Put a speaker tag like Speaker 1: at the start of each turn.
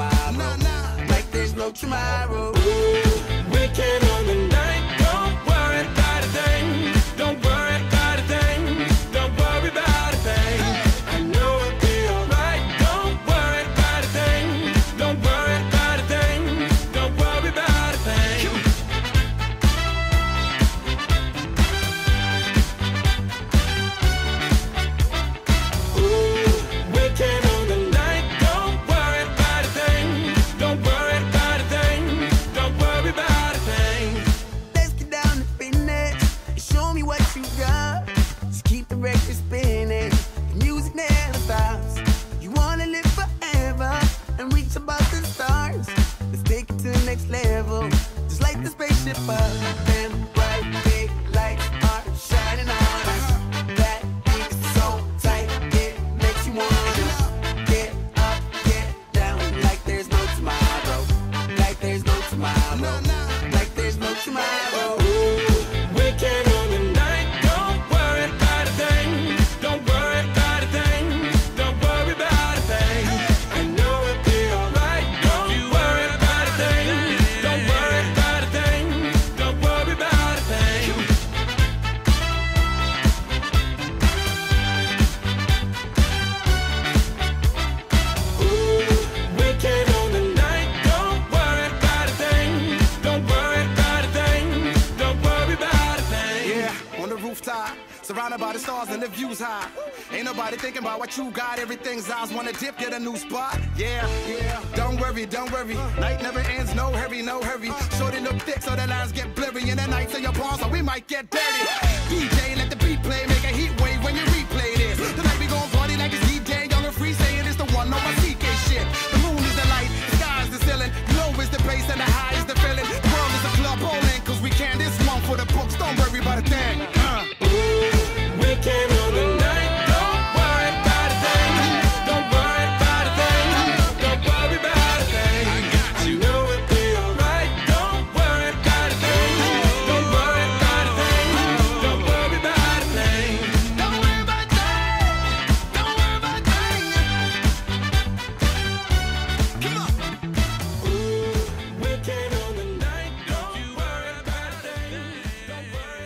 Speaker 1: tomorrow. Like there's no tomorrow.
Speaker 2: Weekend on the night, don't worry about a thing. Don't worry about a thing. Don't worry about a thing. I know it'll be alright. Don't worry about a thing. Don't worry about a thing. Don't worry about a thing. Weekend on the night, don't worry about a thing. Don't worry about a thing. Don't worry about a thing.
Speaker 1: Let's get down to business and show me what you got. Just keep the record spinning, the music never stops. You wanna live forever and reach above the stars. Let's take it to the next level, just like the spaceship up. Them bright big lights are shining on us. That beat is so tight, it makes you wanna get up, get down, like there's no tomorrow. Like there's no tomorrow. Like there's no tomorrow.
Speaker 2: Weekend on the night, don't worry about a thing. Don't worry about a thing. Don't worry about a thing. I know it'll be alright. Don't you worry about a thing. Don't worry about a thing. Don't worry about a thing. Weekend on the night, don't worry about a thing. Don't worry about a thing. Don't worry about a thing.
Speaker 3: Yeah, on the rooftop, surrounded by the stars and the views high. Ain't nobody thinking about what you got. Everything's eyes wanna dip, get a new spot. Yeah, don't worry, don't worry. Night never ends, no hurry, no hurry. Shorty look thick so the lines get blurry. In the nights of your palms, so we might get dirty. DJ, let the beat play, make a heat wave when you reach